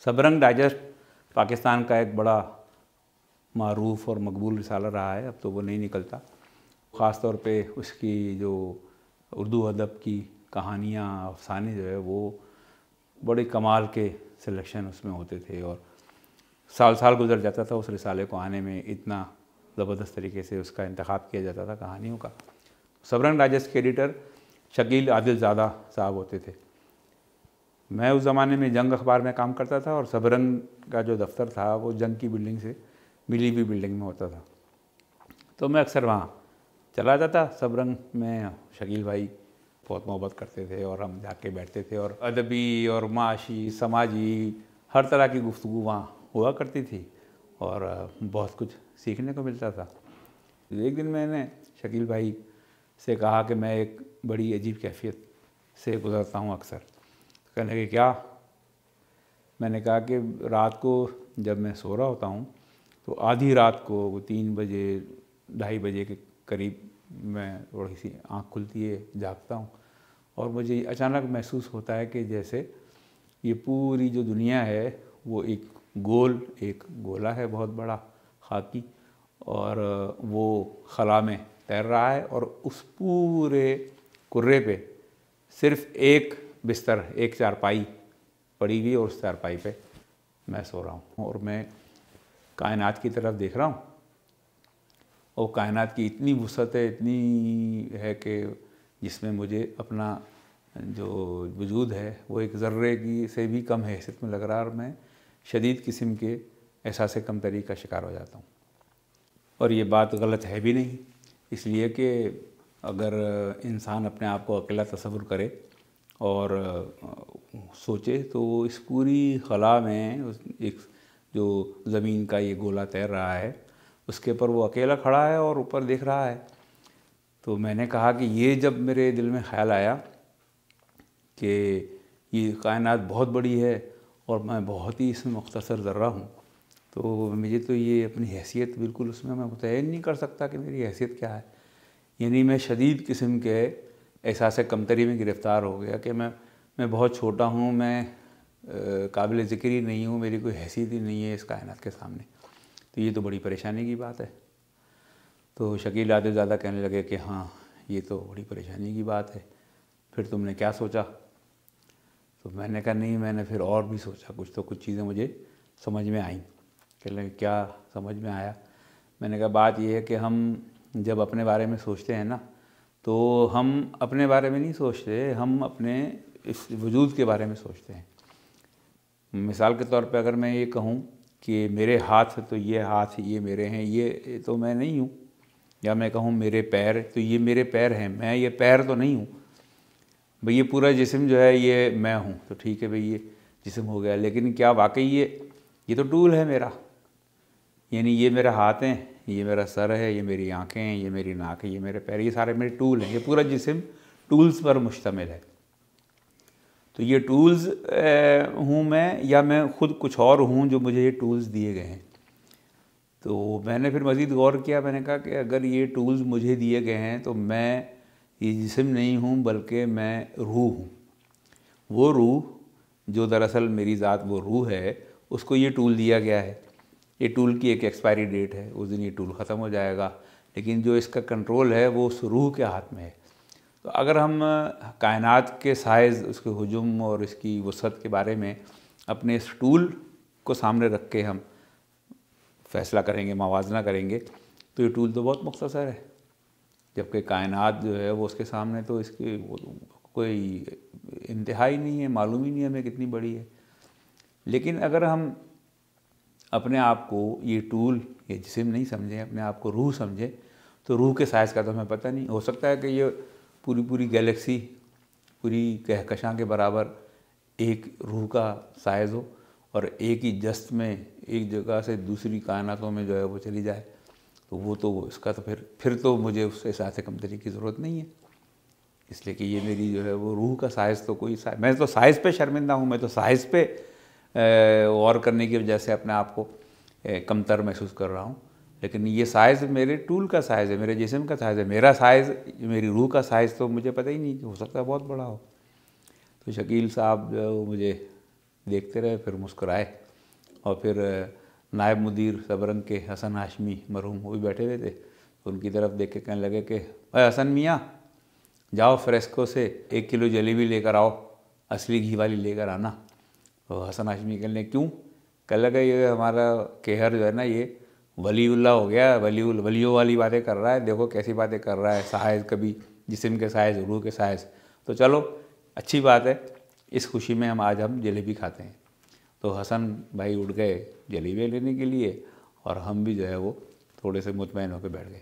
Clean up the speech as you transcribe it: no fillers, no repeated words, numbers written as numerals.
Sabrang digest Pakistan का एक बड़ा मारूफ और मकबूल रिसाला रहा है, अब तो वो नहीं निकलता। ख़ास तौर पे उसकी जो उर्दू अदब की कहानियाँ अफसाने जो है वो बड़े कमाल के सिलेक्शन उसमें होते थे और साल साल गुजर जाता था उस रिसाले को आने में, इतना ज़बरदस्त तरीके से उसका इंतखाब किया जाता था कहानियों का। सबरंग डाइजेस्ट के एडिटर शकील आदिलज़ादा साहब होते थे। मैं उस ज़माने में जंग अखबार में काम करता था और सबरंग का जो दफ्तर था वो जंग की बिल्डिंग से मिली हुई बिल्डिंग में होता था, तो मैं अक्सर वहाँ चला जाता। सबरंग में शकील भाई बहुत मोहब्बत करते थे और हम जाके बैठते थे और अदबी और माशी समाजी हर तरह की गुफ्तगू वहाँ हुआ करती थी और बहुत कुछ सीखने को मिलता था। एक दिन मैंने शकील भाई से कहा कि मैं एक बड़ी अजीब कैफियत से गुज़रता हूँ अक्सर। कहने लगे क्या? मैंने कहा कि रात को जब मैं सो रहा होता हूँ तो आधी रात को 3 बजे 2:30 बजे के करीब मैं थोड़ी सी आँख खुलती है, जागता हूँ और मुझे अचानक महसूस होता है कि जैसे ये पूरी जो दुनिया है वो एक गोला है बहुत बड़ा खाकी, और वो खला में तैर रहा है और उस पूरे कुर्रे पे सिर्फ़ एक बिस्तर, एक चारपाई पड़ी हुई और उस चारपाई पे मैं सो रहा हूँ और मैं कायनात की तरफ देख रहा हूँ और कायनात की इतनी वुसअत है, इतनी है कि जिसमें मुझे अपना जो वजूद है वो एक ज़र्रे की से भी कम हैसियत में लग रहा है और मैं शदीद किस्म के एहसास कमतरी का शिकार हो जाता हूँ। और ये बात गलत है भी नहीं, इसलिए कि अगर इंसान अपने आप को अकेला तसव्वुर करे और सोचे तो इस पूरी खला में एक जो ज़मीन का ये गोला तैर रहा है उसके ऊपर वो अकेला खड़ा है और ऊपर देख रहा है। तो मैंने कहा कि ये जब मेरे दिल में ख़्याल आया कि ये कायनात बहुत बड़ी है और मैं बहुत ही इसमें मुख्तसर ज़र्रा हूँ, तो मुझे तो ये अपनी हैसियत बिल्कुल उसमें मैं मुतय्यन नहीं कर सकता कि मेरी हैसियत क्या है। यानी मैं शदीद किस्म के एहसास कमतरी में गिरफ़्तार हो गया कि मैं बहुत छोटा हूँ, मैं काबिल ज़िक्र ही नहीं हूँ, मेरी कोई हैसियत ही नहीं है इस कायनात के सामने। तो ये तो बड़ी परेशानी की बात है। तो शकील आदिलज़ादा कहने लगे कि हाँ ये तो बड़ी परेशानी की बात है, फिर तुमने क्या सोचा? तो मैंने कहा नहीं, मैंने फिर और भी सोचा, कुछ चीज़ें मुझे समझ में आईं। कहने लगे क्या समझ में आया? मैंने कहा बात ये है कि हम जब अपने बारे में सोचते हैं ना तो हम अपने बारे में नहीं सोचते, हम अपने इस वजूद के बारे में सोचते हैं। मिसाल के तौर पे अगर मैं ये कहूँ कि मेरे हाथ तो ये हाथ ये मेरे हैं, ये तो मैं नहीं हूँ, या मैं कहूँ मेरे पैर तो ये मेरे पैर हैं, मैं ये पैर तो नहीं हूँ। भाई ये पूरा जिस्म जो है ये मैं हूँ, तो ठीक है भाई ये जिस्म हो गया, लेकिन क्या वाकई ये तो टूल है मेरा? यानी ये मेरा हाथ है, ये मेरा सर है, ये मेरी आँखें हैं, ये मेरी नाक है, ये मेरे पैर, ये सारे मेरे टूल हैं। ये पूरा जिस्म टूल्स पर मुश्तमिल है। तो ये टूल्स हूँ मैं, या मैं ख़ुद कुछ और हूँ जो मुझे ये टूल्स दिए गए हैं? तो मैंने फिर मज़ीद गौर किया। मैंने कहा कि अगर ये टूल्स मुझे दिए गए हैं तो मैं ये जिस्म नहीं हूँ बल्कि मैं रूह हूँ। वो रूह जो दरअसल मेरी ज़ात वो रूह है, उसको ये टूल दिया गया है। ये टूल की एक एक्सपायरी डेट है, उस दिन ये टूल ख़त्म हो जाएगा, लेकिन जो इसका कंट्रोल है वो उस रूह के हाथ में है। तो अगर हम कायनात के साइज़, उसके हुजूम और इसकी वसअत के बारे में अपने इस टूल को सामने रख के हम फ़ैसला करेंगे, मवाजना करेंगे, तो ये टूल तो बहुत मुख्तसर है, जबकि कायनात जो है वो उसके सामने तो इसकी कोई इंतहाई नहीं है, मालूम ही नहीं हमें कितनी बड़ी है। लेकिन अगर हम अपने आप को ये टूल ये जिस्म नहीं समझें, अपने आप को रूह समझें, तो रूह के साइज़ का तो हमें पता नहीं। हो सकता है कि ये पूरी गैलेक्सी, पूरी कहकशां के बराबर एक रूह का साइज़ हो और एक ही जस्त में एक जगह से दूसरी कायनातों में जो है वो चली जाए, तो वो तो इसका तो फिर तो मुझे उस एहसास कमतरी की ज़रूरत नहीं है। इसलिए कि ये मेरी जो है वो रूह का साइज़ तो मैं तो साइज़ पे शर्मिंदा हूँ, मैं तो साइज़ पे गौर करने की वजह से अपने आप को कमतर महसूस कर रहा हूँ। लेकिन ये साइज़ मेरे टूल का साइज़ है, मेरे जिस्म का साइज़ है। मेरा साइज़, मेरी रूह का साइज़ तो मुझे पता ही नहीं, हो सकता है बहुत बड़ा हो। तो शकील साहब जो मुझे دیکھتے رہے، پھر مسکرائے، اور پھر نائب مدیر سبرنگ کے حسن ہاشمی مرحوم وہ بھی بیٹھے ہوئے تھے، ان کی طرف دیکھ کے کہنے لگے کہ اے حسن میاں، جاؤ فریسکو سے 1 کلو جلیبی لے کر آؤ، اصلی گھی والی لے کر آنا۔ تو حسن ہاشمی کہنے لگے کیوں؟ کہنے لگا یہ ہمارا کیہر جو ہے نا یہ ولی اللہ ہو گیا، ولیوں والی باتیں کر رہا ہے، دیکھو کیسی باتیں کر رہا ہے، سائز کبھی جسم کے سائز، روح کے سائز، تو چلو اچھی بات ہے، اس خوشی میں آج ہم جلیبی کھاتے ہیں۔ تو حسن بھائی اٹھ گئے جلیبی لینے کے لیے، اور ہم بھی جو ہے وہ تھوڑے سے مطمئن ہو کے بیٹھ گئے۔